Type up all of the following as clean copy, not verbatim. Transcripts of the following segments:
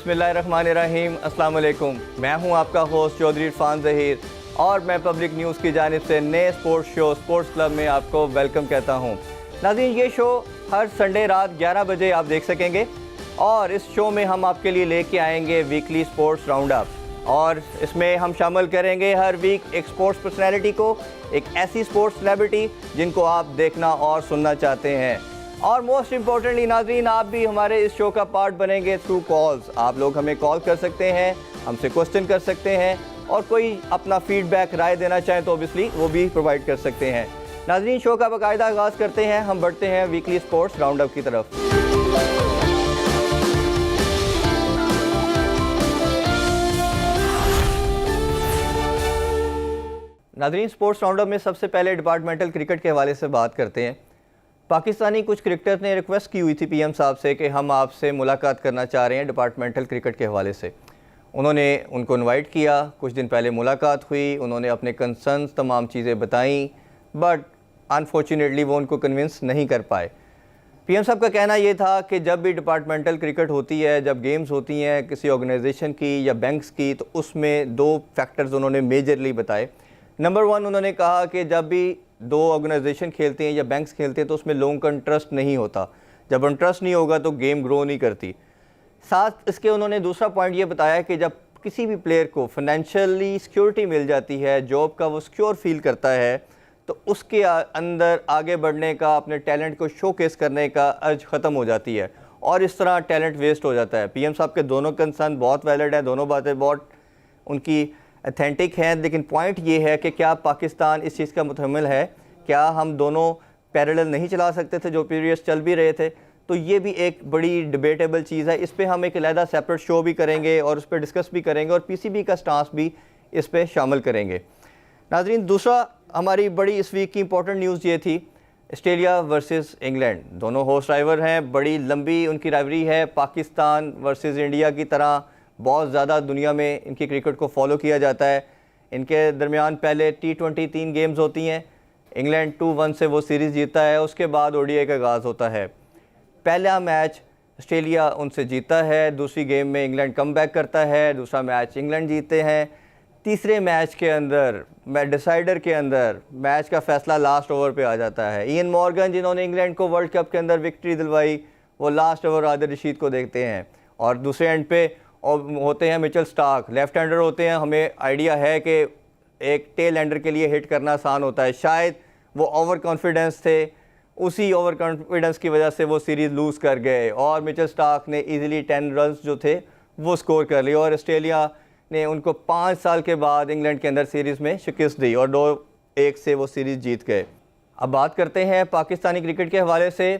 बिस्मिल्लाहिर्रहमानिर्रहीम, अस्सलाम वालेकुम। मैं हूं आपका होस्ट चौधरी इरफान ज़हीर और मैं पब्लिक न्यूज़ की जानिब से नए स्पोर्ट्स शो स्पोर्ट्स क्लब में आपको वेलकम कहता हूं। नाज़रीन, ये शो हर संडे रात 11 बजे आप देख सकेंगे और इस शो में हम आपके लिए लेके आएंगे वीकली स्पोर्ट्स राउंड अप और इसमें हम शामिल करेंगे हर वीक एक स्पोर्ट्स पर्सनैलिटी को, एक ऐसी स्पोर्ट्स सेलिब्रिटी जिनको आप देखना और सुनना चाहते हैं। और मोस्ट इम्पॉर्टेंटली नाज़रीन, आप भी हमारे इस शो का पार्ट बनेंगे थ्रू कॉल्स। आप लोग हमें कॉल कर सकते हैं, हमसे क्वेश्चन कर सकते हैं और कोई अपना फीडबैक राय देना चाहें तो ऑब्वियसली वो भी प्रोवाइड कर सकते हैं। नाज़रीन, शो का बाकायदा आगाज़ करते हैं, हम बढ़ते हैं वीकली स्पोर्ट्स राउंड अप की तरफ। नाज़रीन, स्पोर्ट्स राउंड अप में सबसे पहले डिपार्टमेंटल क्रिकेट के हवाले से बात करते हैं। पाकिस्तानी कुछ क्रिकेटर्स ने रिक्वेस्ट की हुई थी पीएम साहब से कि हम आपसे मुलाकात करना चाह रहे हैं डिपार्टमेंटल क्रिकेट के हवाले से। उन्होंने उनको इनवाइट किया, कुछ दिन पहले मुलाकात हुई, उन्होंने अपने कंसर्न्स तमाम चीज़ें बताईं, बट अनफॉर्चुनेटली वो उनको कन्विंस नहीं कर पाए। पीएम साहब का कहना ये था कि जब भी डिपार्टमेंटल क्रिकेट होती है, जब गेम्स होती हैं किसी ऑर्गेनाइजेशन की या बैंक्स की, तो उसमें दो फैक्टर्स उन्होंने मेजरली बताए। नंबर 1, उन्होंने कहा कि जब भी दो ऑर्गेनाइजेशन खेलते हैं या बैंक्स खेलते हैं तो उसमें लोगों का इंटरेस्ट नहीं होता। जब इंटरेस्ट नहीं होगा तो गेम ग्रो नहीं करती। साथ इसके उन्होंने दूसरा पॉइंट ये बताया कि जब किसी भी प्लेयर को फाइनेंशियली सिक्योरिटी मिल जाती है, जॉब का वो सिक्योर फील करता है, तो उसके अंदर आगे बढ़ने का, अपने टैलेंट को शोकेस करने का अर्ज ख़त्म हो जाती है और इस तरह टैलेंट वेस्ट हो जाता है। पीएम साहब के दोनों कंसर्न बहुत वैलिड है, दोनों बातें बहुत उनकी अथेंटिक हैं, लेकिन पॉइंट ये है कि क्या पाकिस्तान इस चीज़ का मुतहम्मिल है? क्या हम दोनों पैरेलल नहीं चला सकते थे जो पीरियड्स चल भी रहे थे? तो ये भी एक बड़ी डिबेटेबल चीज़ है। इस पे हम एक अलहदा सेपरेट शो भी करेंगे और उस पर डिस्कस भी करेंगे और पीसीबी का स्टांस भी इस पर शामिल करेंगे। नाज़रीन, दूसरा हमारी बड़ी इस वीक की इंपॉर्टेंट न्यूज़ ये थी, ऑस्ट्रेलिया वर्सेस इंग्लैंड। दोनों होस्ट राइवल हैं, बड़ी लंबी उनकी राइवरी है। पाकिस्तान वर्सेस इंडिया की तरह बहुत ज़्यादा दुनिया में इनकी क्रिकेट को फॉलो किया जाता है। इनके दरमियान पहले T20 3 गेम्स होती हैं। इंग्लैंड 2-1 से वो सीरीज़ जीतता है, उसके बाद ओडीआई का आगाज़ होता है। पहला मैच ऑस्ट्रेलिया उनसे जीता है, दूसरी गेम में इंग्लैंड कम बैक करता है, दूसरा मैच इंग्लैंड जीतते हैं। तीसरे मैच के अंदर डिसाइडर के अंदर मैच का फ़ैसला लास्ट ओवर पे आ जाता है। इयन मॉर्गन, जिन्होंने इंग्लैंड को वर्ल्ड कप के अंदर विक्ट्री दिलवाई, वो लास्ट ओवर आदिल रशीद को देखते हैं। और दूसरे एंड पे और होते हैं मिचेल स्टार्क, लेफ्ट हैंडर होते हैं। हमें आइडिया है कि एक टेल एंडर के लिए हिट करना आसान होता है, शायद वो ओवर कॉन्फिडेंस थे, उसी ओवर कॉन्फिडेंस की वजह से वो सीरीज़ लूज़ कर गए और मिचेल स्टार्क ने इजीली 10 रन्स जो थे वो स्कोर कर लिए और ऑस्ट्रेलिया ने उनको 5 साल के बाद इंग्लैंड के अंदर सीरीज़ में शिकस्त दी और 2-1 से वो सीरीज़ जीत गए। अब बात करते हैं पाकिस्तानी क्रिकेट के हवाले से।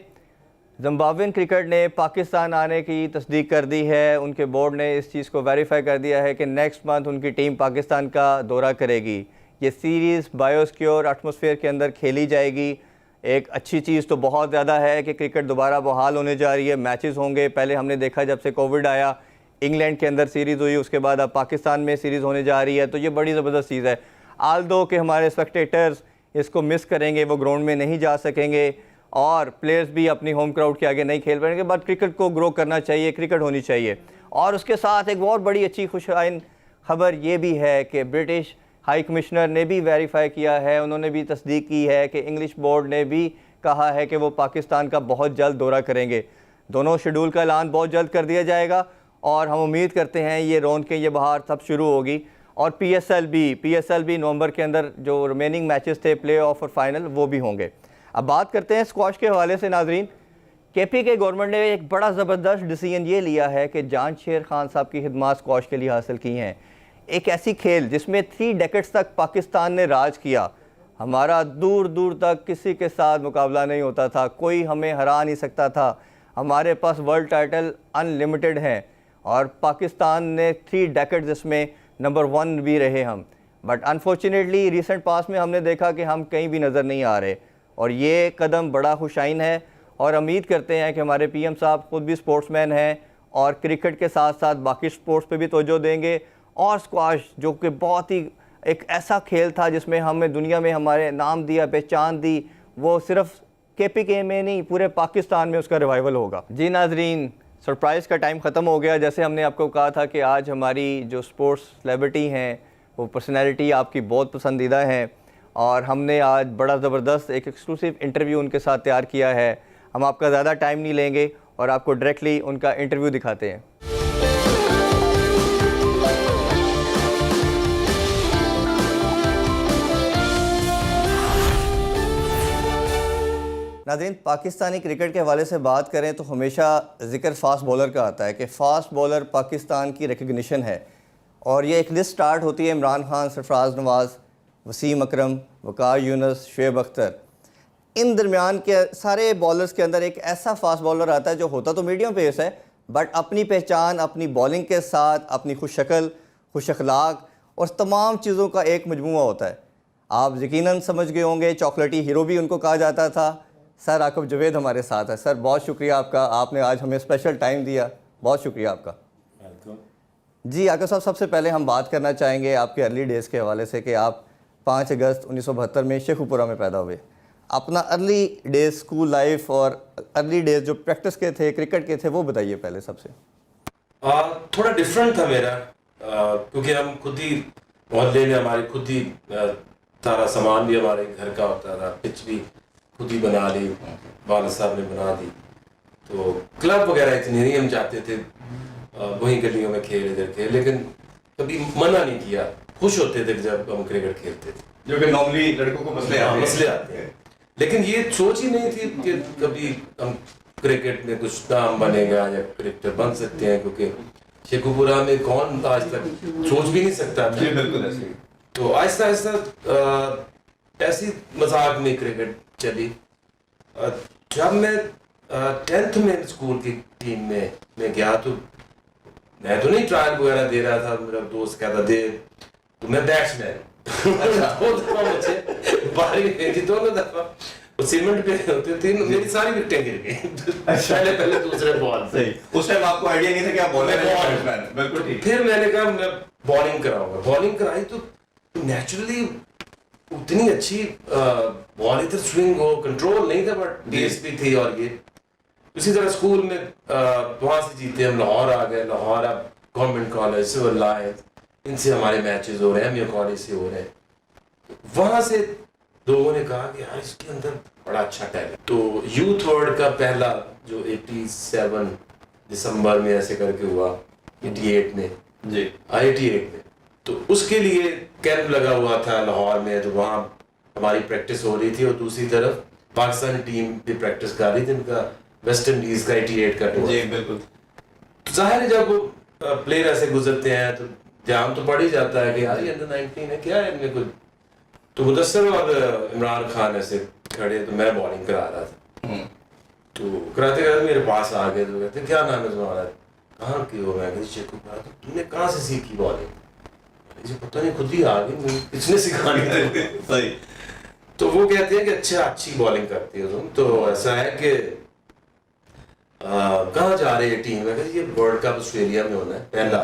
जिम्बाब्वेन क्रिकेट ने पाकिस्तान आने की तस्दीक कर दी है। उनके बोर्ड ने इस चीज़ को वेरीफाई कर दिया है कि नेक्स्ट मंथ उनकी टीम पाकिस्तान का दौरा करेगी। ये सीरीज़ बायोसिक्योर एटमॉस्फेयर के अंदर खेली जाएगी। एक अच्छी चीज़ तो बहुत ज़्यादा है कि क्रिकेट दोबारा बहाल होने जा रही है, मैचेस होंगे। पहले हमने देखा जब से कोविड आया, इंग्लैंड के अंदर सीरीज़ हुई, उसके बाद अब पाकिस्तान में सीरीज़ होने जा रही है, तो ये बड़ी ज़बरदस्त चीज़ है। आल्दो कि हमारे स्पेक्टेटर्स इसको मिस करेंगे, वो ग्राउंड में नहीं जा सकेंगे और प्लेयर्स भी अपनी होम क्राउड के आगे नहीं खेल पाएंगे, बट क्रिकेट को ग्रो करना चाहिए, क्रिकेट होनी चाहिए। और उसके साथ एक बहुत बड़ी अच्छी खुशआइन खबर ये भी है कि ब्रिटिश हाई कमिश्नर ने भी वेरीफाई किया है, उन्होंने भी तस्दीक की है कि इंग्लिश बोर्ड ने भी कहा है कि वो पाकिस्तान का बहुत जल्द दौरा करेंगे। दोनों शेड्यूल का ऐलान बहुत जल्द कर दिया जाएगा और हम उम्मीद करते हैं ये रौनकें, ये बहार सब शुरू होगी। और PSL भी नवंबर के अंदर जो रिमेनिंग मैचेस थे, प्ले ऑफ और फाइनल, वो भी होंगे। अब बात करते हैं स्क्वाश के हवाले से। नाजरीन, KP के गवर्नमेंट ने एक बड़ा ज़बरदस्त डिसीजन ये लिया है कि जान शेर खान साहब की खिदमत स्क्वाश के लिए हासिल की हैं। एक ऐसी खेल जिसमें 3 डेकेड्स तक पाकिस्तान ने राज किया, हमारा दूर दूर तक किसी के साथ मुकाबला नहीं होता था, कोई हमें हरा नहीं सकता था, हमारे पास वर्ल्ड टाइटल अनलिमिटेड हैं और पाकिस्तान ने 3 डेकेड्स इसमें नंबर 1 भी रहे हम। बट अनफॉर्चुनेटली रिसेंट पास में हमने देखा कि हम कहीं भी नज़र नहीं आ रहे और ये कदम बड़ा खुशाइन है और उम्मीद करते हैं कि हमारे PM साहब खुद भी स्पोर्ट्समैन हैं और क्रिकेट के साथ साथ बाकी स्पोर्ट्स पे भी तवज्जो देंगे। और स्क्वाश जो कि बहुत ही एक ऐसा खेल था जिसमें हमें दुनिया में हमारे नाम दिया, पहचान दी, वो सिर्फ KPK में नहीं पूरे पाकिस्तान में उसका रिवाइवल होगा। जी नाजरीन, सरप्राइज़ का टाइम ख़त्म हो गया। जैसे हमने आपको कहा था कि आज हमारी जो स्पोर्ट्स सेलिब्रिटी हैं, वो पर्सनैलिटी आपकी बहुत पसंदीदा हैं, और हमने आज बड़ा ज़बरदस्त एक एक्सक्लूसिव इंटरव्यू उनके साथ तैयार किया है। हम आपका ज़्यादा टाइम नहीं लेंगे और आपको डायरेक्टली उनका इंटरव्यू दिखाते हैं। नाज़रीन, पाकिस्तानी क्रिकेट के हवाले से बात करें तो हमेशा ज़िक्र फ़ास्ट बॉलर का आता है कि फ़ास्ट बॉलर पाकिस्तान की रिकग्निशन है, और ये एक लिस्ट स्टार्ट होती है इमरान खान, सरफराज नवाज़, वसीम अकरम, वकार यूनुस, शुएब अख्तर। इन दरमियान के सारे बॉलर्स के अंदर एक ऐसा फ़ास्ट बॉलर आता है जो होता तो मीडियम पेस है, बट अपनी पहचान अपनी बॉलिंग के साथ अपनी खुश शक्ल, खुश अखलाक और तमाम चीज़ों का एक मजमूआ होता है। आप यकीनन समझ गए होंगे, चॉकलेटी हीरो भी उनको कहा जाता था। सर आकिब जवेद हमारे साथ है। सर बहुत शुक्रिया आपका, आपने आज हमें स्पेशल टाइम दिया, बहुत शुक्रिया आपका। जी आकिब साहब, सबसे पहले हम बात करना चाहेंगे आपके अर्ली डेज़ के हवाले से कि आप 5 अगस्त 1972 में शेखुपुरा में पैदा हुए। अपना अर्ली डेज स्कूल लाइफ और अर्ली डेज जो प्रैक्टिस के थे, क्रिकेट के थे, वो बताइए पहले सबसे। थोड़ा डिफरेंट था मेरा, क्योंकि हम खुद ही मोहल्ले में हमारे खुद ही सारा सामान भी हमारे घर का होता था, पिच भी खुद ही बना ली, वालिद साहब ने बना दी। तो क्लब वगैरह इतने नहीं हम जाते थे, वहीं गलियों में खेल इधर खेल, लेकिन कभी मना नहीं किया, खुश होते थे जब हम क्रिकेट खेलते थे, जो कि नॉर्मली लड़कों को मसले आते हैं। लेकिन ये सोच ही नहीं थी कि कभी हम क्रिकेट में कुछ नाम बनेगा या क्रिकेटर बन सकते हैं, क्योंकि शेखुपुरा में कौन आज तक सोच भी नहीं सकता था। बिल्कुल ऐसे। तो आहिस्ता आहिस्ता ऐसी मजाक में क्रिकेट चली। जब मैं 10th में स्कूल की टीम में मैं गया, तो मैं तो नहीं ट्रायल वगैरह दे रहा था, मेरा दोस्त कहता दे, तो मैं बैट्समैन दो दफा मुझे बारी भेजी, दोनों दफा सीमेंट पे होते थे, मेरी सारी विकेटें गिर गई पहले दूसरे बॉल से। उस टाइम आपको आइडिया नहीं था कि आप बॉलर हैं? बिल्कुल ठीक। फिर मैंने कहा मैं बॉलिंग कराऊंगा, बॉलिंग कराई तो नेचुरली उतनी अच्छी बॉल, इधर स्विंग हो, कंट्रोल नहीं था बट पेस भी थी। और ये उसी तरह स्कूल में वहां से जीते हम, लाहौर आ गए। लाहौर अब गवर्नमेंट कॉलेज, सिविल लाइन्स, इनसे हमारे मैचेस हो रहे हैं, एमए कॉलेज से हो रहे हैं। वहां से लोगों ने कहा कि यार इसके अंदर बड़ा अच्छा टैलेंट। तो यूथ वर्ल्ड का पहला जो 87 दिसंबर में ऐसे करके हुआ, 88 में जी 88 में, तो उसके लिए कैंप लगा हुआ था लाहौर में, तो वहाँ हमारी प्रैक्टिस हो रही थी। और दूसरी तरफ पाकिस्तानी टीम भी प्रैक्टिस कर रही थी, उनका वेस्ट इंडीज का 88 का टूर। जी बिल्कुल। तो जाहिर है जब प्लेयर ऐसे गुजरते हैं तो ध्यान तो पड़ ही जाता है कि यार ये अंडर 19 है, क्या है इनमें कुछ। तो मुदस्सर और इमरान खान ऐसे खड़े, तो मैं बॉलिंग करा रहा था। तो कराते कराते मेरे पास आ गए, तो कहते क्या नाम है तुम्हारा, कहाँ की हो? मैं शेखुपुरा। तो तुमने कहाँ से सीखी बॉलिंग? मुझे पता नहीं, खुद ही आ गई, किसने सिखानी थी? सही। तो वो कहते हैं कि अच्छी बॉलिंग करती हो तुम। तो ऐसा है कि कहाँ जा रहे हैं टीम में? ये वर्ल्ड कप ऑस्ट्रेलिया में होना है, पहला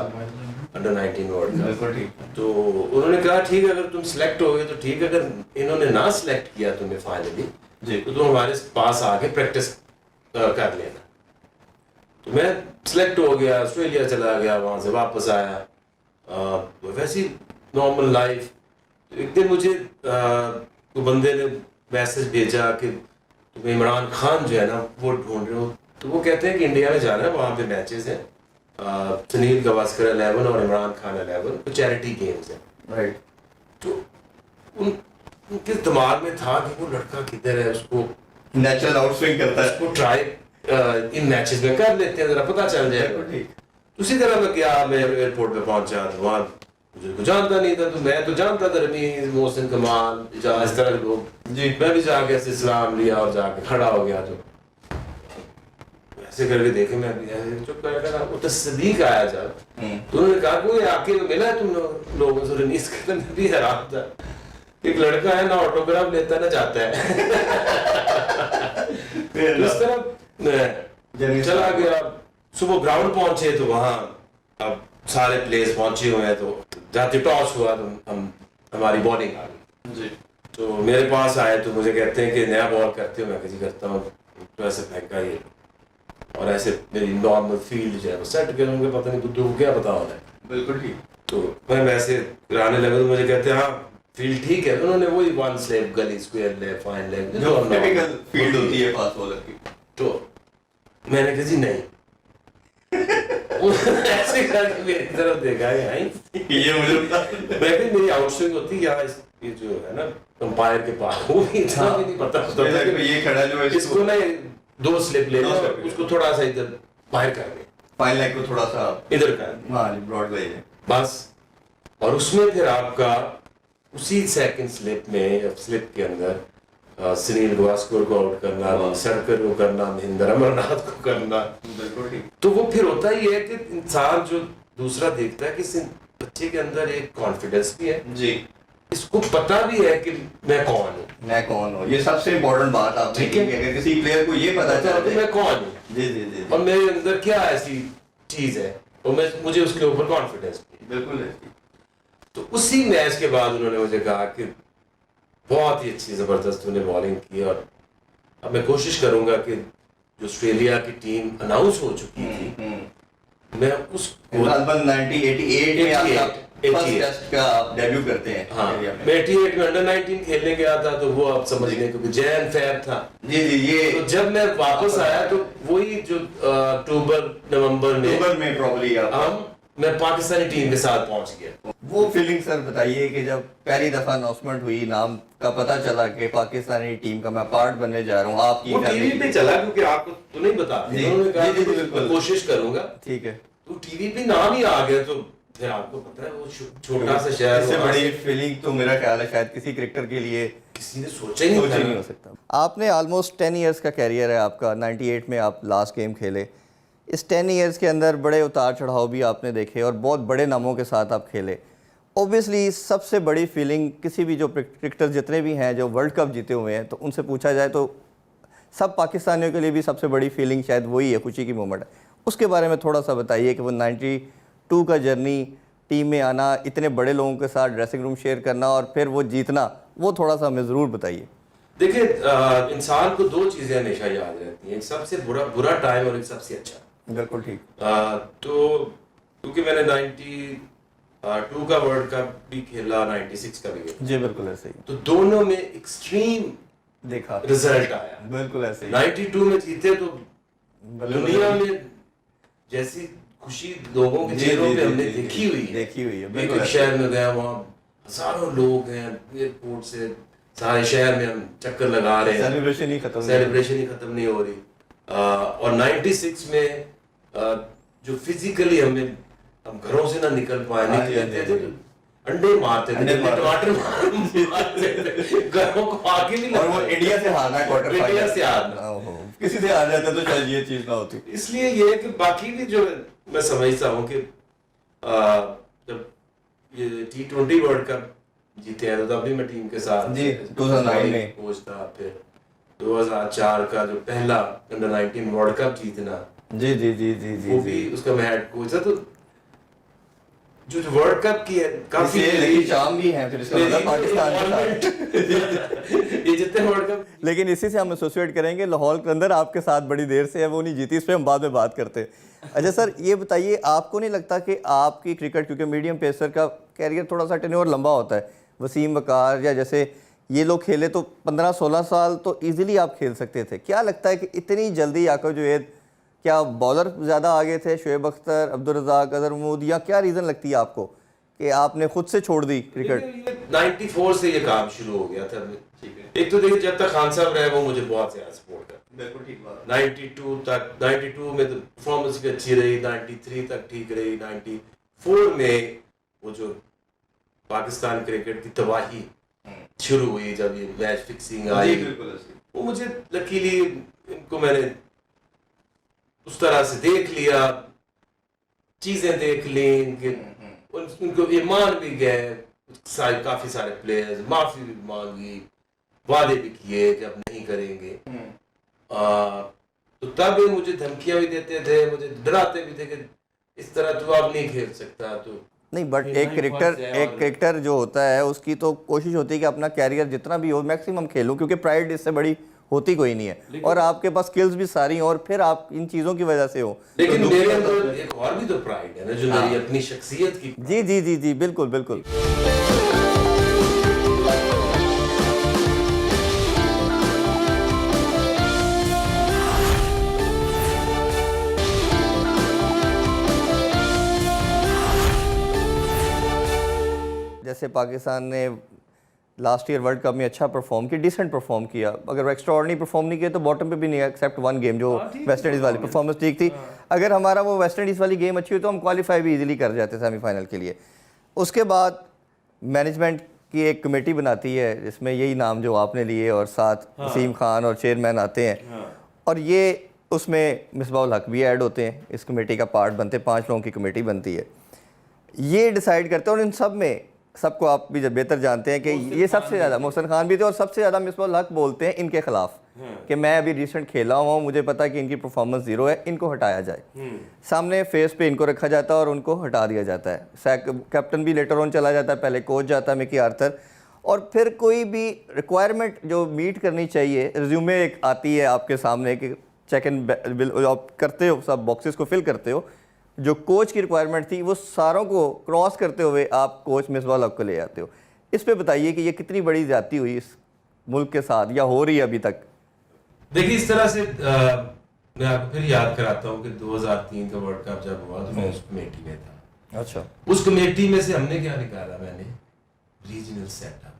अंडर 19 वर्ल्ड कप। तो उन्होंने कहा ठीक है, अगर तुम सिलेक्ट हो गए तो ठीक है, अगर इन्होंने ना सिलेक्ट किया तुम्हें फाइनली तो तुम हमारे पास आके प्रैक्टिस कर लेना। तो मैं सिलेक्ट हो गया, ऑस्ट्रेलिया चला गया, वहां से वापस आया, वैसी नॉर्मल लाइफ। एक दिन मुझे तो बंदे ने मैसेज भेजा कि तुम्हें इमरान खान जो है ना वो ढूंढ रहे हो। तो वो कहते हैं कि इंडिया में जाना है, वहाँ पे मैचेस हैं, सुनील गावस्कर 11 और इमरान खान 11, तो चैरिटी गेम्स हैं। राइट। तो उनके दिमाग में था कि वो लड़का किधर है, उसको नेचुरल आउटस्विंग करता है, उसको ट्राई इन मैचेस में कर लेते हैं, जरा पता चल जाएगा। उसी तरह मैं गया, मैं एयरपोर्ट पे पहुंचा, तो वहाँ मुझे जानता नहीं था, तो मैं तो जानता था रमीज, मोहसिन, कमाल, इस तरह के लोग जी। मैं भी जाके ऐसे सलाम लिया और जाके खड़ा हो गया। तो ऐसे करके देखे, मैं भी चुप कर, वो तो सदीक आया जब, तो उन्होंने कहा कोई आके मिला तुम लोगों से? रमीज का मैं भी हैरान था, एक लड़का है ना ऑटोग्राफ लेता ना जाता है इस तरह चला गया। सुबह ग्राउंड पहुंचे तो वहाँ अब सारे प्लेयर्स पहुंचे हुए हैं, तो जाते टॉस हुआ तो हमारी बॉलिंग आ गई जी। तो मेरे पास आए तो मुझे कहते हैं कि नया बॉल करते हो? मैं किसी करता हूँ। तो ऐसे फेंका ये, और ऐसे मेरी नॉर्मल फील्ड जो है वो सेट करूँगा, पता नहीं बुद्धू को क्या पता होना है। बिल्कुल ठीक। तो मैं वैसे कराने लगा तो मुझे कहते हैं हाँ फील्ड ठीक है, उन्होंने वही वन स्लेप गली स्क्वायर लेग फाइन लेग जो टिपिकल फील्ड होती है फास्ट बॉलर की। तो मैंने कहा जी नहीं ऐसे करके मेरी तरफ देखा है ये मुझे बता। मैं भी मेरी आउटस्विंग होती है यहाँ ये जो है ना अंपायर के पास, वो भी इतना भी नहीं पता होता था कि ये खड़ा जो है इसको ना 2 स्लिप ले लो, उसको थोड़ा सा इधर बाहर कर दे, फाइन लेग को थोड़ा सा इधर कर दे, हाँ ब्रॉड ले जाए बस। और उसमें फिर आपका उसी सेकंड स्लिप में या स्लिप के अंदर सुनील गावस्कर को आउट करना, सरकर को करना, महेंद्र अमरनाथ को करना। बिल्कुल ठीक। तो वो फिर होता ही है कि इंसान जो दूसरा देखता है कि इस बच्चे के अंदर एक कॉन्फिडेंस भी है जी, इसको पता भी है कि मैं कौन हूँ, मैं कौन हूँ। ये सबसे इम्पोर्टेंट बात आपने की कि अगर किसी प्लेयर को ये पता चल कि जाए मैं कौन हूँ जी जी जी और मेरे अंदर क्या ऐसी चीज है और मुझे उसके ऊपर कॉन्फिडेंस भी है। बिल्कुल। तो उसी मैच के बाद उन्होंने मुझे कहा कि बहुत ही अच्छी जबरदस्त तूने बॉलिंग की और अब मैं कोशिश करूंगा कि जो ऑस्ट्रेलिया की टीम अनाउंस हो चुकी थी मैं उस 1988 में आप फर्स्ट टेस्ट का आप डेब्यू करते हैं। हाँ मैं 88 में अंडर 19 खेलने गया था, तो वो आप समझ लें क्योंकि जैन फैब था जी जी। ये तो जब मैं वापस आया तो वही जो अक्टूबर नवंबर में प्रॉब्ली मैं पाकिस्तानी टीम के साथ पहुंच गया। वो फीलिंग सर बताइए कि जब पहली दफा अनाउंसमेंट हुई, नाम का पता चला कि पाकिस्तानी टीम का मैं पार्ट बनने जा रहा हूँ, आपकी वो टीवी पे चला क्योंकि आपको तो नहीं बता, उन्होंने कहा कि मैं कोशिश करूंगा। ठीक है। तो टीवी पे नाम ही आ गया तो फिर आपको पता है वो छोटा सा शहर, इससे बड़ी फीलिंग तो मेरा ख्याल है शायद किसी क्रिकेटर के लिए किसी ने सोचा ही नहीं हो सकता। आपने ऑलमोस्ट 10 इयर्स का कैरियर है आपका, 98 में आप लास्ट गेम खेले। इस 10 इयर्स के अंदर बड़े उतार चढ़ाव भी आपने देखे और बहुत बड़े नामों के साथ आप खेले। ओबियसली सबसे बड़ी फीलिंग किसी भी जो क्रिकेटर जितने भी हैं जो वर्ल्ड कप जीते हुए हैं, तो उनसे पूछा जाए तो सब पाकिस्तानियों के लिए भी सबसे बड़ी फीलिंग शायद वही है, खुशी की मोमेंट है। उसके बारे में थोड़ा सा बताइए कि वो 92 का जर्नी, टीम में आना, इतने बड़े लोगों के साथ ड्रेसिंग रूम शेयर करना और फिर वो जीतना, वो थोड़ा सा हमें ज़रूर बताइए। देखिए इंसान को 2 चीजें हमेशा याद रहती हैं, एक सबसे बुरा टाइम और एक सबसे अच्छा। बिल्कुल ठीक। तो क्योंकि मैंने 92 का वर्ल्ड कप भी खेला, 96 का भी खेला जी बिल्कुल ऐसे ही, तो दोनों में एक्सट्रीम देखा रिजल्ट आया। बिल्कुल ऐसे ही। 92 में जीते तो दुनिया में जैसी खुशी लोगों के चेहरों पे हमने देखी हुई है। बिल्कुल शहर में गया, वहाँ हजारों लोग हैं, एयरपोर्ट से सारे शहर में हम चक्कर लगा रहे हैं, सेलिब्रेशन ही खत्म नहीं हो रही। और 96 में जो फिजिकली हम घरों से ना निकल पाए, निकलते थे अंडे मारते थे, टमाटर मारते थे, घरों को आगे नहीं, और वो इंडिया से हारना, क्वार्टर फाइनल इंडिया से हारना, किसी से हार जाता तो शायद ये चीज ना होती। इसलिए ये है कि बाकी भी जो मैं समझता हूँ कि जब ये T20 वर्ल्ड कप जीते हैं तो तब भी मैं टीम के साथ जी 2009 में कोच था, फिर 2004 का जो पहला अंडर 19 वर्ल्ड कप जीतना, जी जी जी जी जी वो भी उसका मैं हेड कोच था। तो जो वर्ल्ड कप की है काफी लेकिन शाम भी है, फिर इसका मतलब पाकिस्तान के साथ ये जितने वर्ल्ड कप, लेकिन इसी से हम एसोसिएट करेंगे लाहौर के अंदर आपके साथ बड़ी देर से है, वो नहीं जीती, इस पर हम बाद में बात करते हैं। अच्छा सर, ये बताइए आपको नहीं लगता कि आपकी क्रिकेट, क्योंकि मीडियम पेसर का कैरियर थोड़ा सा टेन्योर लंबा होता है, वसीम वकार या जैसे ये लोग खेले तो 15-16 साल तो इजीली आप खेल सकते थे, क्या लगता है कि इतनी जल्दी याकूब जुवैद, क्या बॉलर ज़्यादा आगे थे, शोएब अख्तर, अब्दुल रज़ाक, अजहर महमूद, या क्या रीज़न लगती है आपको कि आपने खुद से छोड़ दी क्रिकेट? 94 से ये काम शुरू हो गया था। एक तो देखिए जब तक खान साहब रहे वो मुझे बहुत ज्यादा सपोर्ट करते, बिल्कुल ठीक बात। 92 में तो परफॉर्मेंस भी अच्छी रही, 93 तक ठीक रही, 94 में वो जो पाकिस्तान क्रिकेट की तबाही शुरू हुई, जब ये मैच फिक्सिंग आई, वो मुझे लकीली इनको मैंने उस तरह से देख लिया, चीजें देख ली, उनको ईमान भी गए, काफी सारे प्लेयर्स माफी भी मांगी, वादे भी किए कि अब नहीं करेंगे। तो तब ये मुझे धमकियां भी देते थे, मुझे डराते भी थे कि इस तरह तू अब नहीं खेल सकता। तो नहीं, बट एक क्रिकेटर जो होता है उसकी तो कोशिश होती है कि अपना कैरियर जितना भी हो मैक्सिमम खेलूं, क्योंकि प्राइड इससे बड़ी होती कोई नहीं है, और आपके पास स्किल्स भी सारी हो और फिर आप इन चीज़ों की वजह से हो। लेकिन तो मेरे अंदर एक और भी तो प्राइड है ना, जो मेरी अपनी शख्सियत की। जी जी जी जी, बिल्कुल बिल्कुल। जैसे पाकिस्तान ने लास्ट ईयर वर्ल्ड कप में अच्छा परफॉर्म किया, डिसेंट परफॉर्म किया, अगर एक्स्ट्रा ऑर्डिनरी परफॉर्म नहीं किया तो बॉटम पे भी नहीं है, एक्सेप्ट वन गेम जो वेस्ट इंडीज़ वाली परफॉर्मेंस ठीक थी। अगर हमारा वो वेस्ट इंडीज़ वाली गेम अच्छी हुई तो हम क्वालिफाई भी इजीली कर जाते सेमीफाइनल के लिए। उसके बाद मैनेजमेंट की एक कमेटी बनाती है जिसमें यही नाम जो आपने लिए और साथ वसीम खान और चेयरमैन आते हैं, और ये उसमें मिसबाहुल हक भी ऐड होते हैं, इस कमेटी का पार्ट बनते हैं, 5 लोगों की कमेटी बनती है, ये डिसाइड करते हैं। और इन सब में सबको आप भी जब बेहतर जानते हैं कि ये सबसे ज़्यादा मोहसिन खान भी थे, और सबसे ज़्यादा मिसबाहुल हक बोलते हैं इनके खिलाफ कि मैं अभी रिसेंट खेला हुआ हूँ, मुझे पता है कि इनकी परफॉर्मेंस ज़ीरो है, इनको हटाया जाए। सामने फेस पे इनको रखा जाता है और उनको हटा दिया जाता है। कैप्टन भी लेटर ऑन चला जाता है, पहले कोच जाता है मिकी आर्थर, और फिर कोई भी रिक्वायरमेंट जो मीट करनी चाहिए, रिज्यूमे एक आती है आपके सामने कि चेक एंड आप करते हो, सब बॉक्सेस को फिल करते हो, जो कोच की रिक्वायरमेंट थी वो सारों को क्रॉस करते हुए आप कोच मिसबाहुल हक को ले आते हो। इस पे बताइए कि ये कितनी बड़ी ज्यादती हुई इस मुल्क के साथ, या हो रही है अभी तक? देखिए, इस तरह से मैं आपको फिर याद कराता हूँ कि 2003 का वर्ल्ड कप जब हुआ तो मैं उस कमेटी में था। अच्छा। उस कमेटी में से हमने क्या निकाला, मैंने रीजनल सेटअप,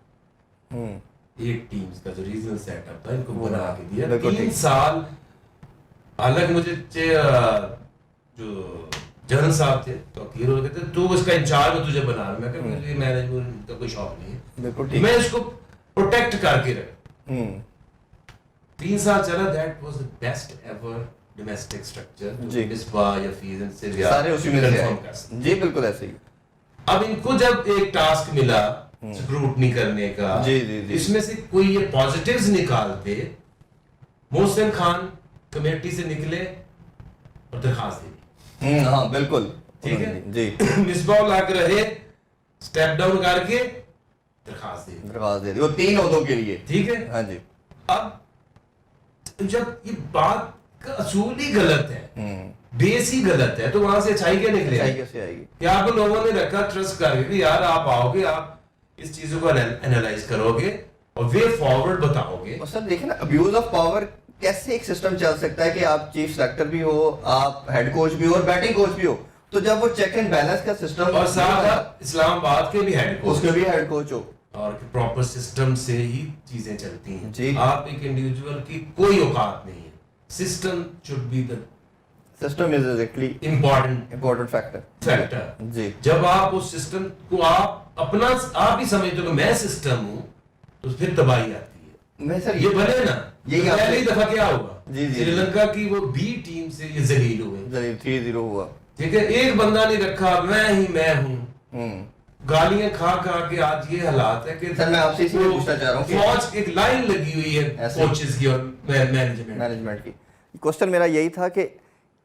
8 टीम्स का जो रीजनल सेटअप था इनको बना के दिया। 3 साल हालांकि मुझे जो जनरल साहब थे तो अकीर हो गए थे, तो इसका इंचार्ज तुझे बना रहा, मैं कहता मुझे मैनेजमेंट का कोई शौक नहीं है, मैं इसको प्रोटेक्ट करके रख। 3 साल चला, that was the best ever domestic structure. Misbah या फीजन से सारे उसी में से। जी बिल्कुल ऐसे ही। अब इनको जब एक टास्क मिला स्क्रूटनी करने का, जी जी जी, इसमें से कोई ये पॉजिटिव्स निकालते, मोहसिन खान कमेटी से निकले और दरखास्त दी। हाँ बिल्कुल, ठीक है जी। मिसबाहुल हक रहे, स्टेप डाउन करके दरखास्त दे दी वो 3 ओहदों के लिए। ठीक है, हाँ जी। अब जब ये बात का असूल ही गलत है, बेस ही गलत है, तो वहां से अच्छाई क्या निकले? अच्छाई कैसे आएगी? क्या आप लोगों ने रखा ट्रस्ट करके कि यार आप आओगे, आप इस चीजों को एनालाइज करोगे और वे फॉरवर्ड बताओगे। सर देखिए ना, अब्यूज ऑफ पावर कैसे एक सिस्टम चल सकता है कि आप चीफ सेलेक्टर भी हो, आप हेड कोच भी हो और बैटिंग कोच भी हो, तो जब वो चेक एंड बैलेंस का सिस्टम, और साथ इस्लामाबाद के भी हेड कोच, उसके भी हेड कोच हो, और प्रॉपर सिस्टम से ही चीजें चलती हैं जी। आप एक इंडिविजुअल की कोई औकात नहीं है, system should be the system is actually important factor जी। जब आप उस सिस्टम को आप अपना आप ही समझते हो कि मैं सिस्टम हूं, तो फिर तबाही आती है। मैं सर ये बने ना, यही पहली दफा क्या हुआ, जी जी, श्रीलंका की वो बी टीम से ये जलील हुए, 3-0 हुआ। ठीक है, एक बंदा नहीं रखा, मैं हूं, गालियां खा खा के आज ये हालात है कि सर मैं आपसे इसी पूछना चाह रहा हूँ, फौज एक लाइन लगी हुई है कोचेस की और मैनेजमेंट की। क्वेश्चन मेरा यही था कि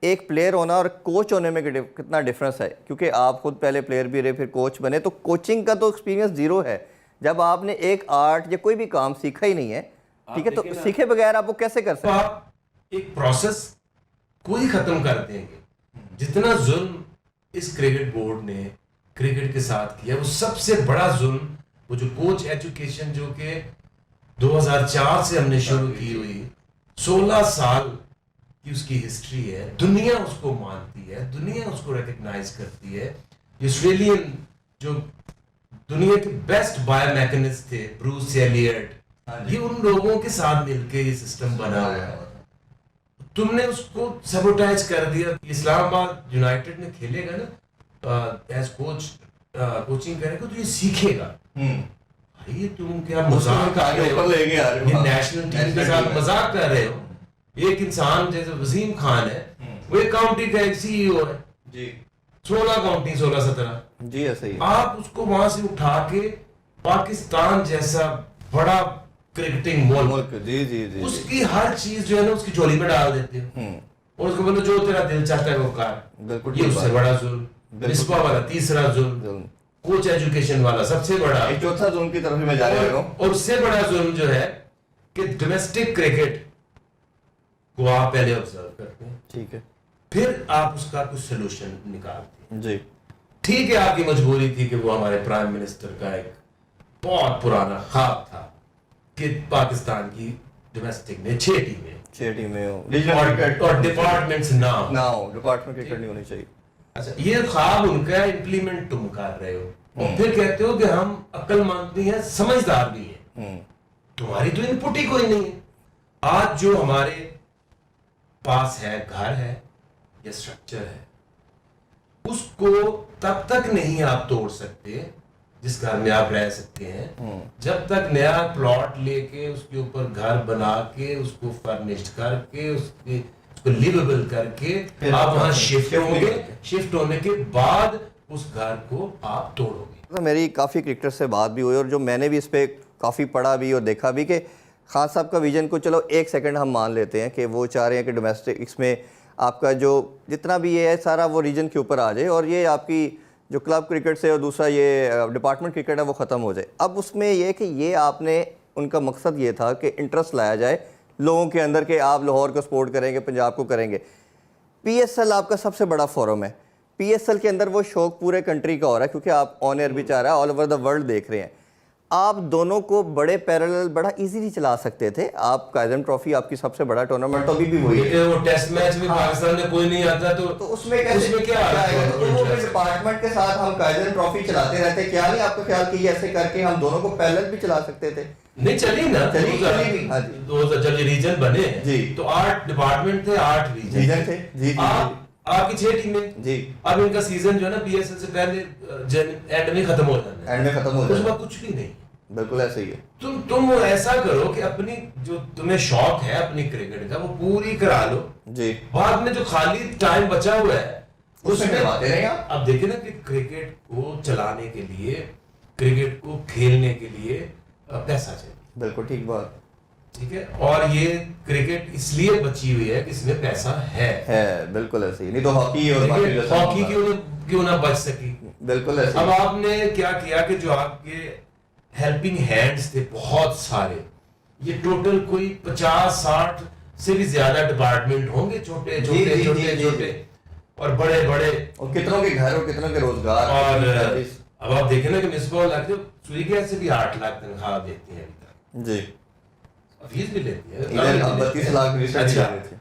एक प्लेयर होना और कोच होने में कितना डिफरेंस है, क्योंकि आप खुद पहले प्लेयर भी रहे फिर कोच बने, तो कोचिंग का तो एक्सपीरियंस 0 है। जब आपने एक आर्ट या कोई भी काम सीखा ही नहीं है, ठीक है, तो सीखे बगैर आप वो कैसे कर सकते हैं? आप एक प्रोसेस को ही खत्म कर देंगे। जितना जुल्म इस क्रिकेट बोर्ड ने क्रिकेट के साथ किया, वो सबसे बड़ा जुल्म वो जो कोच एजुकेशन जो कि 2004 से हमने शुरू की हुई, 16 साल की उसकी हिस्ट्री है, दुनिया उसको मानती है, दुनिया उसको रिकग्नाइज करती है। ऑस्ट्रेलियन जो दुनिया के बेस्ट बायोमैकेनिस्ट थे, ब्रूस एलियट, ये उन लोगों के साथ मिलके ये सिस्टम बना हुआ है। तुमने उसको सबोटाइज कर दिया। इस्लामाबाद यूनाइटेड में खेलेगा ना एज कोच, कोचिंग करेगा तो ये सीखेगा। अरे ये तुम क्या मजाक कर रहे हो, ये नेशनल टीम के साथ मजाक कर रहे हो। एक इंसान जैसे वसीम खान है, वो एक काउंटी का एक सीईओ है जी, 16 काउंटी 16-17 जी ऐसे ही। आप उसको वहां से उठा के पाकिस्तान जैसा बड़ा क्रिकेटिंग मुल्क, जी जी जी, उसकी हर चीज जो है ना उसकी झोली में डाल देते हो और उसको बोलो जो तेरा दिल चाहता है वो कर। ये उससे बड़ा जुल्म, मिसबाह वाला तीसरा जुल्म, कोच एजुकेशन वाला सबसे बड़ा, चौथा जुल्म की तरफ में जा रहे हो। और उससे बड़ा जुल्म जो है कि डोमेस्टिक क्रिकेट को आप पहले ऑब्जर्व करते हैं, ठीक है फिर आप उसका कुछ सोल्यूशन निकालते हैं। जी ठीक है, आपकी मजबूरी थी कि वो हमारे प्राइम मिनिस्टर का एक बहुत पुराना ख्वाब था कि पाकिस्तान की डोमेस्टिक में 6 टीमें हो और डिपार्टमेंट्स ना हो। ना हो, डिपार्टमेंट क्रिकेट नहीं होनी चाहिए। अच्छा, ये ख्वाब उनका इम्प्लीमेंट तुम कर रहे हो और फिर कहते हो कि हम अक्लमंद भी हैं, समझदार भी हैं। तुम्हारी तो इनपुट ही कोई नहीं है। आज जो हमारे पास है, घर है या स्ट्रक्चर है, उसको तब तक नहीं आप तोड़ सकते जिस घर में आप रह सकते हैं, जब तक नया प्लॉट लेके उसके ऊपर घर बना के उसको फर्निश्ड करके उसको लिवेबल करके आप वहां शिफ्ट होंगे। शिफ्ट होने के बाद उस घर को आप तोड़ोगे। तो मेरी काफ़ी क्रिकेटर से बात भी हुई और जो मैंने भी इस पर काफ़ी पढ़ा भी और देखा भी कि खान साहब का विजन को चलो एक सेकंड हम मान लेते हैं कि वो चाह रहे हैं कि डोमेस्टिक इसमें आपका जो जितना भी ये है सारा वो रीजन के ऊपर आ जाए और ये आपकी जो क्लब क्रिकेट से और दूसरा ये डिपार्टमेंट क्रिकेट है वो ख़त्म हो जाए। अब उसमें ये कि ये आपने उनका मकसद ये था कि इंटरेस्ट लाया जाए लोगों के अंदर कि आप लाहौर को सपोर्ट करेंगे, पंजाब को करेंगे। पीएसएल आपका सबसे बड़ा फोरम है, पीएसएल के अंदर वो शौक पूरे कंट्री का हो रहा है क्योंकि आप ऑन एयर भी चाह रहा है, ऑल ओवर द वर्ल्ड देख रहे हैं। आप दोनों को बड़े पैरेलल बड़ा इजीली चला सकते थे। आप कायजम ट्रॉफी आपकी सबसे बड़ा टूर्नामेंट तो अभी भी वही है। वो टेस्ट मैच में पाकिस्तान में कोई नहीं आता तो उसमें क्या आएगा? तो वो डिपार्टमेंट के साथ हम कायजम ट्रॉफी चलाते रहते, क्या नहीं आपका ख्याल कि ऐसे करके हम दोनों को पैरेलल भी चला सकते थे? नहीं चली ना, चली भी। हाँ जी, दो जब ये रीजन बने जी तो 8 डिपार्टमेंट थे, 8 रीजन थे जी आपकी 6 टीमें जी। अब इनका सीजन जो है ना पीएसएल से पहले एंड में खत्म हो जाना है, एंड में खत्म हो उसके जाए, बाद कुछ भी नहीं। बिल्कुल ऐसे ही है। तुम ऐसा करो कि अपनी जो तुम्हें शौक है अपनी क्रिकेट का वो पूरी करा लो जी, बाद में जो खाली टाइम बचा हुआ है उसमें करवाते रहें आप। अब देखिए ना कि क्रिकेट को चलाने के लिए, क्रिकेट को खेलने के लिए पैसा चाहिए। बिल्कुल ठीक बात, ठीक है, और ये क्रिकेट इसलिए बची हुई है कि इसमें पैसा है बिल्कुल ऐसे ही। नहीं तो हॉकी और बाकी जैसा हॉकी क्यों ना बच सकी। बिल्कुल ऐसे अब ही। आपने क्या किया कि जो आपके हेल्पिंग हैंड्स थे बहुत सारे, ये टोटल कोई 50-60 से भी ज्यादा डिपार्टमेंट होंगे, छोटे छोटे छोटे छोटे और बड़े बड़े, और कितनों के घर और कितनों के रोजगार। और अब आप देखें ना कि मिसबा लाख जो सुई गैस से भी 8 लाख तनख्वाह देती है अभी तक जी, फीस भी लेती है, इधर 32 लाख रिसेंट अच्छा। कर रहे थे।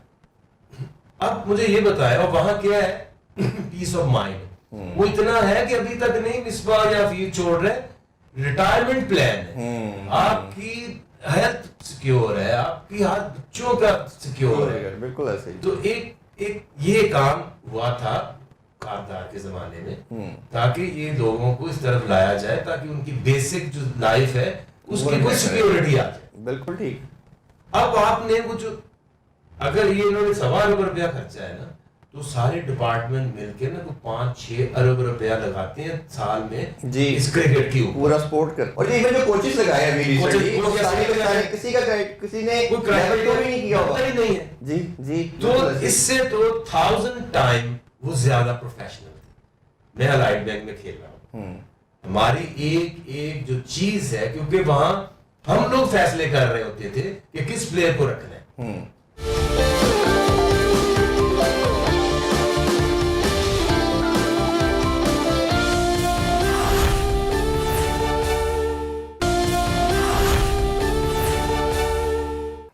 अब मुझे ये बताया और वहां क्या है पीस ऑफ माइंड वो इतना है कि अभी तक नहीं मिसबा या फीस छोड़ रहे, रिटायरमेंट प्लान है, आपकी हेल्थ सिक्योर है, आपकी हर बच्चों का सिक्योर है। बिल्कुल ऐसे ही। तो एक ये काम हुआ था कारदार के जमाने में ताकि ये लोगों को इस तरफ लाया जाए ताकि उनकी बेसिक जो लाइफ है उसकी कोई सिक्योरिटी आ जाए। बिल्कुल ठीक। अब आपने वो जो अगर ये इन्होंने 1.25 अरब रुपया खर्चा है ना तो सारे डिपार्टमेंट मिलके ना तो 5-6 अरब रुपया लगाते हैं साल में जी इस क्रिकेट की पूरा सपोर्ट कर। और ये इवन जो कोचेस लगाए हैं अभी रिसेंटली वो सारे किसी ने कोई क्राइटेरिया तो भी नहीं किया होगा ही नहीं है जी जी। तो इससे तो 1000 टाइम वो ज्यादा प्रोफेशनल थे। मैं अलाइड बैंक में खेल रहा हूँ, हमारी एक जो चीज है क्योंकि वहां हम लोग फैसले कर रहे होते थे कि किस प्लेयर को रखना है।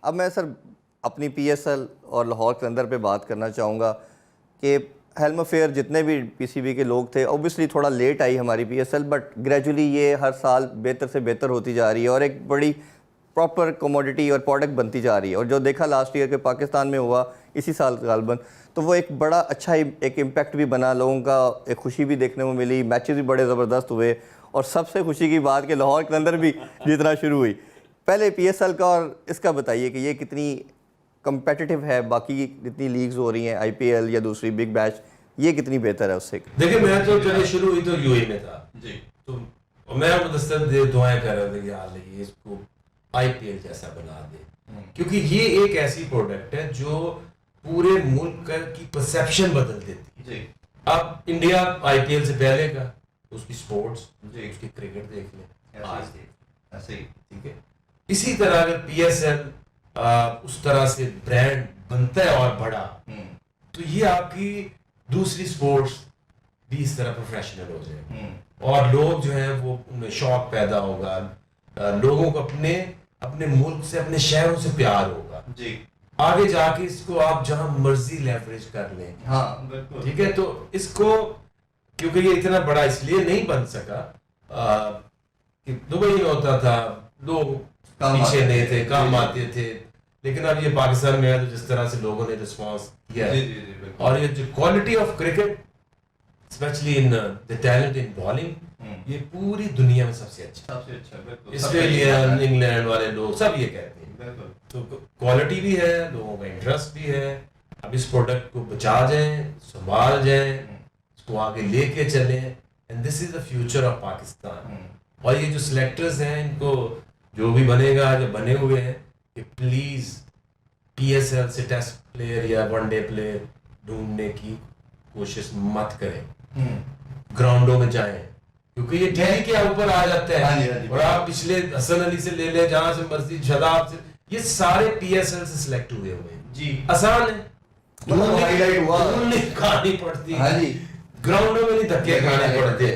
अब मैं सर अपनी पीएसएल और लाहौर कलंदर पे बात करना चाहूँगा कि हेल्म अफेयर जितने भी पीसीबी के लोग थे, ऑब्वियसली थोड़ा लेट आई हमारी पीएसएल, बट ग्रेजुअली ये हर साल बेहतर से बेहतर होती जा रही है और एक बड़ी प्रॉपर कमोडिटी और प्रोडक्ट बनती जा रही है। और जो देखा लास्ट ईयर के पाकिस्तान में हुआ इसी साल गालबन, तो वो एक बड़ा अच्छा एक इम्पैक्ट भी बना, लोगों का एक खुशी भी देखने को मिली, मैचेस भी बड़े ज़बरदस्त हुए और सबसे खुशी की बात कि लाहौर के अंदर भी जीतना शुरू हुई। पहले पीएसएल का और इसका बताइए कि ये कितनी कम्पेटिटिव है, बाकी जितनी लीग्स हो रही हैं आईपीएल या दूसरी बिग बैश, ये कितनी बेहतर है उससे? देखिए मैं तो जब शुरू हुई तो यूएई में था जी, तो मैं मुदस्सर दुआएं कर रहा था कि यार ये इसको आईपीएल जैसा बना दे, क्योंकि ये एक ऐसी प्रोडक्ट है जो पूरे मुल्क की परसेप्शन बदल देती है। अब इंडिया आईपीएल से पहले का उसकी स्पोर्ट्स, उसकी क्रिकेट देख ले, आज देख ऐसे ही, ठीक है। इसी तरह अगर PSL उस तरह से ब्रांड बनता है और बड़ा, तो ये आपकी दूसरी स्पोर्ट्स भी इस तरह प्रोफेशनल हो जाए और लोग जो है वो उनमें शौक पैदा होगा, लोगों को अपने अपने मुल्क से, अपने शहरों से प्यार होगा जी। आगे जाके इसको आप जहां मर्जी लेवरेज कर लें। हाँ बिल्कुल। ठीक है, तो इसको क्योंकि ये इतना बड़ा इसलिए नहीं बन सका कि दुबई में होता था, लोग पीछे नहीं थे, काम आते थे, लेकिन अब ये पाकिस्तान में है तो जिस तरह से लोगों ने रिस्पॉन्स किया है और ये जो quality of cricket specially in the talent in bowling, ये पूरी दुनिया में सबसे अच्छा, ऑस्ट्रेलिया, इंग्लैंड वाले लोग सब ये कहते हैं। तो क्वालिटी भी है, लोगों का इंटरेस्ट भी है। अब इस प्रोडक्ट को बचा जाएं, संभाल जाएं, इसको आगे लेके चलें, and this is the future of Pakistan. और ये जो सिलेक्टर्स हैं, इनको जो भी बनेगा, जो बने हुए हैं, कि प्लीज PSL से टेस्ट प्लेयर या वनडे प्लेयर ढूंढने की कोशिश मत करें, ग्राउंडों में जाएं, क्योंकि ये टीवी के ऊपर आ जाता है। और आप पिछले हसन अली से ले ले, जहां से मर्जी, शदाब से, ये सारे PSL से सिलेक्ट हुए हैं जी। आसान है, ढूंढने खानी पड़ती है, ग्राउंडों में नहीं धक्के खाने पड़ते।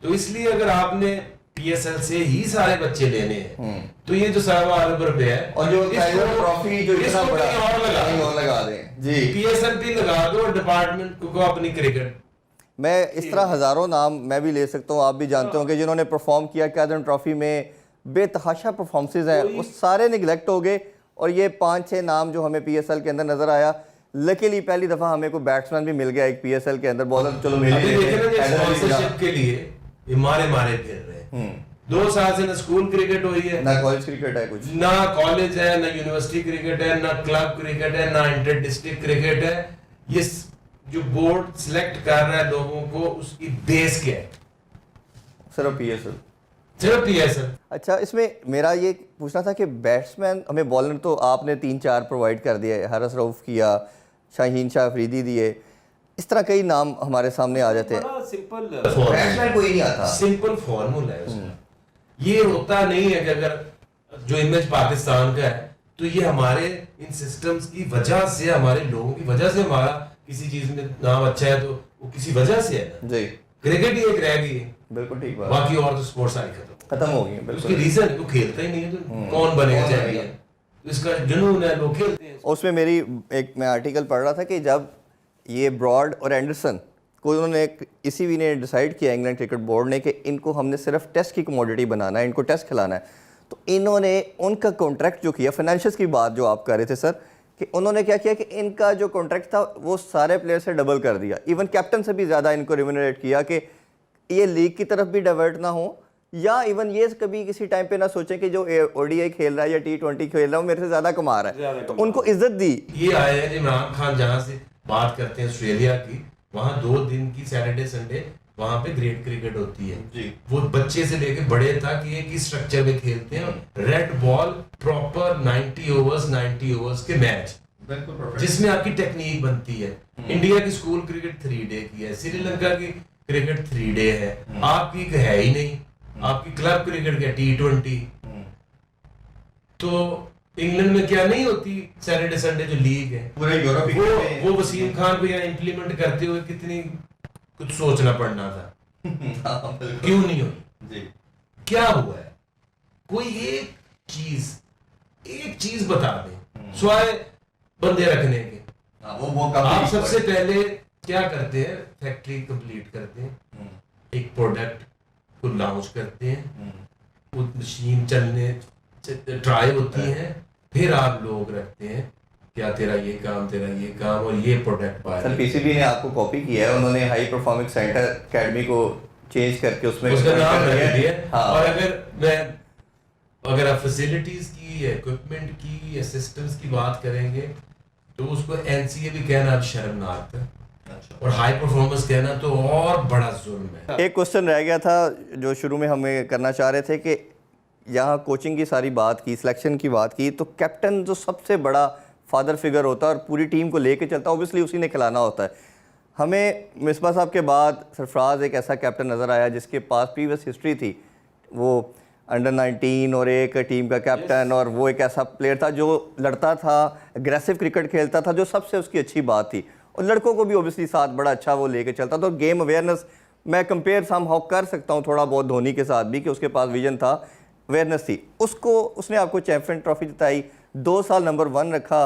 तो इसलिए अगर आपने PSL से ही सारे बच्चे लेने हैं, तो ये जो 1.25 अरब रुपए है और जो ट्रॉफी जो इतना बड़ा और लगा दें जी, PSL भी लगा दो और डिपार्टमेंट को अपनी क्रिकेट। मैं इस तरह हज़ारों नाम मैं भी ले सकता हूँ, आप भी जानते होंगे, जिन्होंने परफॉर्म किया कैदन ट्रॉफी में, बेतहाशा परफॉर्मेंसेज हैं, वो सारे निगलेक्ट हो गए। और ये 5-6 नाम जो हमें PSL के अंदर नजर आया, लकीली पहली दफ़ा हमें कोई बैट्समैन भी मिल गया एक PSL के अंदर, बॉलर चलो स्पॉन्सरशिप के लिए ये मारे फिर रहे हैं। 2 साल से ना स्कूल क्रिकेट हुई है, ना कॉलेज क्रिकेट है, कुछ ना कॉलेज है, ना यूनिवर्सिटी क्रिकेट है, ना क्लब क्रिकेट है, ना इंटर डिस्ट्रिक्ट क्रिकेट है। ये जो बोर्ड सिलेक्ट कर रहा है लोगों को, उसकी बेस क्या है? सिर्फ PSL। अच्छा, इसमें मेरा ये पूछना था कि बैट्समैन, हमें बॉलर तो आपने 3-4 प्रोवाइड कर दिया है, हारिस रऊफ किया, शाहीन शाह अफरीदी दिए, इस तरह कई नाम हमारे सामने आ जाते हैं। सिंपल बैट्समैन कोई नहीं आता, सिंपल फॉर्मूला है उसका। ये होता नहीं है कि अगर जो इमेज पाकिस्तान का है, तो ये हमारे इन सिस्टम्स की वजह से, हमारे लोगों की वजह से हमारा किसी चीज में नाम अच्छा है, तो वो किसी वजह से है ना जी। क्रिकेट ही एक रह गई है, बिल्कुल ठीक बात, बाकी और तो स्पोर्ट्स सारी खत्म हो गई है। उसकी रीजन वो खेलता ही नहीं है, तो कौन बनेगा चैंपियन? इसका जुनून है, लोग खेलते हैं। उसमें मेरी एक मैं आर्टिकल पढ़ रहा था कि जब ये ब्रॉड और एंडरसन को उन्होंने ECB ने डिसाइड किया, इंग्लैंड क्रिकेट बोर्ड ने, कि इनको हमने सिर्फ टेस्ट की कमोडिटी बनाना है, इनको टेस्ट खिलाना है, तो इन्होंने उनका कॉन्ट्रैक्ट जो किया, फाइनेंशियल्स की बात जो आप कर रहे थे सर, कि उन्होंने क्या किया कि इनका जो कॉन्ट्रैक्ट था वो सारे प्लेयर से डबल कर दिया, इवन कैप्टन से भी ज़्यादा इनको रिम्यूनरेट किया कि ये लीग की तरफ भी डाइवर्ट ना हो, या इवन ये कभी किसी टाइम पे ना सोचें कि जो ODI खेल रहा है या T20 खेल रहा है वो मेरे से ज़्यादा कमा रहा है, तो उनको इज्जत दी। ये आए हैं इमरान खान, जहाँ से बात करते हैं ऑस्ट्रेलिया की, वहाँ 2 दिन की सैटरडे संडे वहाँ पे ग्रेट क्रिकेट होती है जी। वो बच्चे से लेके बड़े तक एक ही स्ट्रक्चर में खेलते हैं, रेड बॉल, प्रॉपर 90 ओवर्स के मैच, जिसमें आपकी टेक्निक बनती है। इंडिया की स्कूल क्रिकेट 3 डे की है, श्रीलंका की क्रिकेट 3 डे है, आपकी है ही नहीं। आपकी क्लब क्रिकेट क्या T20, तो इंग्लैंड में क्या नहीं होती सैटरडे संडे जो लीग है, वो वसीम खान को यहाँ इम्प्लीमेंट करते हुए कितनी कुछ सोचना पड़ना था। क्यों नहीं हुई? क्या हुआ है? कोई एक चीज बता दे स्वाय बंदे रखने के। आप सबसे पहले क्या करते हैं? फैक्ट्री कंप्लीट करते हैं, एक प्रोडक्ट को लॉन्च करते हैं, वो मशीन चलने ट्राई होती है, फिर आप लोग रखते हैं क्या तेरा ये काम, तेरा ये काम, और ये प्रोडक्ट पाया। सर PCB ने आपको कॉपी किया है, उन्होंने हाई परफॉर्मेंस सेंटर एकेडमी को चेंज करके उसमें उसका नाम रख दिया। हाँ। और अगर आप फैसिलिटीज की, इक्विपमेंट की, सिस्टम्स की बात करेंगे, तो उसको NCA भी कहना अब शर्मनाक है, और हाई परफॉर्मेंस कहना तो और बड़ा जुल्म है। एक क्वेश्चन रह गया था जो शुरू में हमें करना चाह रहे थे कि यहाँ कोचिंग की सारी बात की, सिलेक्शन की बात की, तो कैप्टन जो सबसे बड़ा फादर फिगर होता है और पूरी टीम को लेके चलता है, ऑब्वियसली उसी ने खिलाना होता है। हमें मिसबा साहब के बाद सरफराज एक ऐसा कैप्टन नज़र आया जिसके पास प्रीवियस हिस्ट्री थी, वो अंडर 19 और एक टीम का कैप्टन और वो एक ऐसा प्लेयर था जो लड़ता था, एग्रेसिव क्रिकेट खेलता था, जो सबसे उसकी अच्छी बात थी। और लड़कों को भी ओबियसली साथ बड़ा अच्छा वो लेके चलता था। और गेम अवेयरनेस मैं कंपेयर सम हाउ कर सकता हूँ थोड़ा बहुत धोनी के साथ भी, कि उसके पास विजन था, अवेयरनेस थी। उसको उसने आपको चैंपियन ट्रॉफी जिताई, 2 साल नंबर 1 रखा,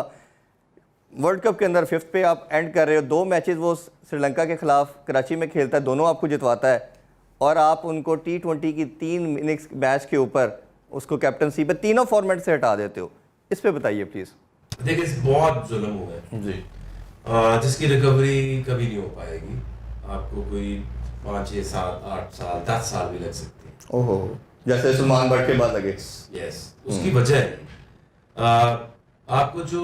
वर्ल्ड कप के अंदर 5th पे आप एंड कर रहे हो। 2 मैचेस वो श्रीलंका के खिलाफ कराची में खेलता है, दोनों आपको जितवाता है, और आप उनको T20 की 3 इनिंग्स मैच के ऊपर उसको कैप्टनसी पे तीनों फॉर्मेट से हटा देते हो। इस पे बताइए प्लीज। देखिए बहुत जुल्म हुआ है जी, जिसकी रिकवरी कभी नहीं हो पाएगी। आपको कोई 5, 6, 7, 8 साल 10 साल भी लग सकते हैं। ओहो, जैसे सलमान बट के बाद लगे। यस, उसकी वजह है आपको जो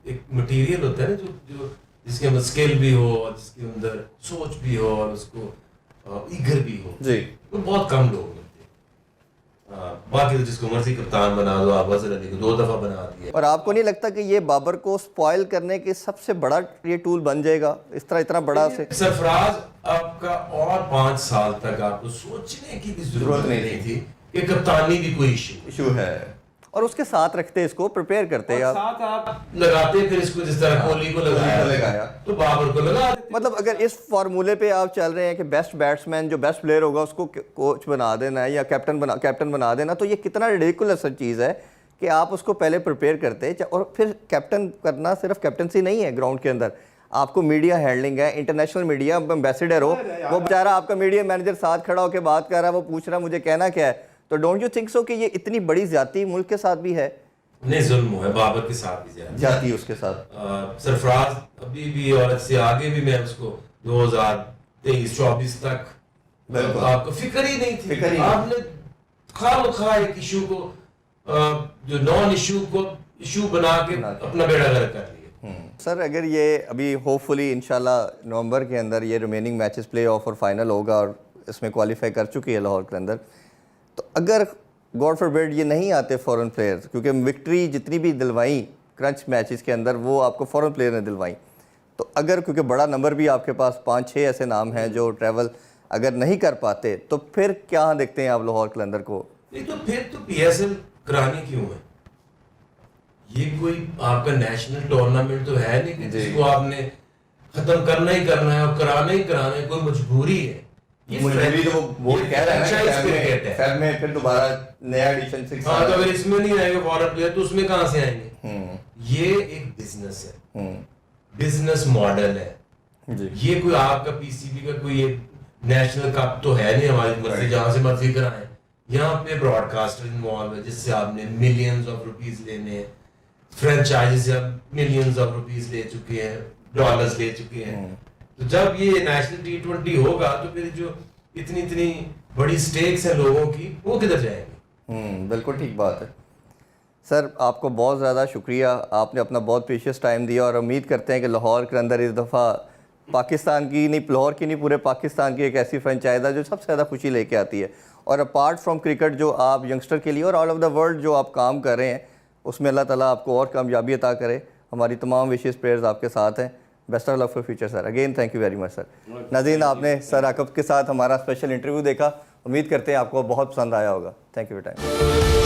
एक मटेरियल होता है ना, जो जिसके अंदर स्किल भी हो और जिसके अंदर सोच भी हो और उसको ईगर भी हो, जी, तो बहुत कम लोग मिलते हैं। बाकी तो जिसको मर्जी कप्तान बना दो, आप अजहर अली को 2 दफा बना दिए। और आपको नहीं लगता कि ये बाबर को स्पॉइल करने के सबसे बड़ा ये टूल बन जाएगा, इस तरह इतना बड़ा से? सरफराज आपका और 5 साल तक आपको सोचने की भी जरूरत नहीं थी कि कप्तानी भी कोई इशू है, और उसके साथ रखते इसको, प्रिपेयर करते आप, साथ आप लगाते फिर इसको, जिस तरह कोहली को लगाया तो बाबर को लगा देते। मतलब अगर इस फार्मूले पे आप चल रहे हैं कि बेस्ट बैट्समैन जो बेस्ट प्लेयर होगा उसको कोच बना देना है या कैप्टन बना देना, तो ये कितना रिडिकुलस चीज़ है कि आप उसको पहले प्रिपेयर करते। और फिर कैप्टन करना सिर्फ कैप्टनसी नहीं है, ग्राउंड के अंदर आपको मीडिया हैंडलिंग है, इंटरनेशनल मीडिया एम्बेसडर हो, वो बेचारा आपका मीडिया मैनेजर साथ खड़ा होकर बात कर रहा है, वो पूछ रहा है मुझे कहना क्या है। तो डोंट यू थिंक सो कि ये इतनी बड़ी ज्यादती मुल्क के साथ भी है? नहीं, जुल्म है बाबर के साथ भी जाती उसके साथ। सरफराज अभी भी और इससे आगे भी मैं उसको 2023-24 तक आपको फिक्र ही नहीं थी। आपने खामखा एक इशू को जो नॉन इशू को इशू बना के अपना बेड़ा गर्क कर लिया। सर अगर ये अभी होपफुली इंशाल्लाह नवंबर के अंदर ये रिमेनिंग मैचेस प्ले ऑफ और फाइनल होगा और इसमें क्वालिफाई कर चुकी है लाहौर के अंदर, तो अगर गॉड फॉरबिड ये नहीं आते फॉरेन प्लेयर्स, क्योंकि विक्ट्री जितनी भी दिलवाई क्रंच मैचेस के अंदर वो आपको फॉरेन प्लेयर ने दिलवाई, तो अगर क्योंकि बड़ा नंबर भी आपके पास 5-6 ऐसे नाम हैं जो ट्रैवल अगर नहीं कर पाते, तो फिर क्या देखते हैं आप लाहौर कलंदर को? नहीं तो फिर तो PSL करानी क्यों है? ये कोई आपका नेशनल टूर्नामेंट तो है नहीं कि जिसको आपने खत्म करना ही करना है और कराना ही कराना है, कोई मजबूरी है। मुझे भी तो वो कह रहा है ना फेब में फिर दोबारा नया एडिशन 6। हाँ, तो अगर इसमें नहीं आएंगे फॉरेन प्लेयर तो उसमें कहां से आएंगे? ये एक बिजनेस है, बिजनेस मॉडल है। ये कोई आपका PCB का कोई नेशनल कप तो है नहीं हमारी मर्जी जहां से मर्जी कराएं। यहाँ पे ब्रॉडकास्टर इन्वॉल्व है जिससे आपने मिलियंस ऑफ रुपीस लेने हैं, फ्रेंचाइजी से आप मिलियंस ऑफ रुपीस ले चुके हैं, डॉलर्स ले चुके हैं। तो जब ये नेशनल T20 होगा तो फिर जो इतनी बड़ी स्टेक्स है लोगों की, वो किधर जाएंगे? बिल्कुल ठीक बात है सर, आपको बहुत ज़्यादा शुक्रिया, आपने अपना बहुत प्रीशियस टाइम दिया और उम्मीद करते हैं कि लाहौर के अंदर इस दफ़ा पाकिस्तान की नहीं, लाहौर की नहीं, पूरे पाकिस्तान की एक ऐसी फ्रेंचाइज है जो सबसे ज़्यादा खुशी लेके आती है। और अपार्ट फ्रॉम क्रिकेट जो आप यंगस्टर के लिए और ऑल ओवर द वर्ल्ड जो आप काम कर रहे हैं, उसमें अल्लाह ताला आपको और कामयाबी अता करे। हमारी तमाम विशेष प्लेयर्स आपके साथ हैं। Best of luck for future sir. Again thank you very much sir. नाज़रीन, आपने सर आकब के साथ हमारा स्पेशल इंटरव्यू देखा, उम्मीद करते हैं आपको बहुत पसंद आया होगा। Thank you for time.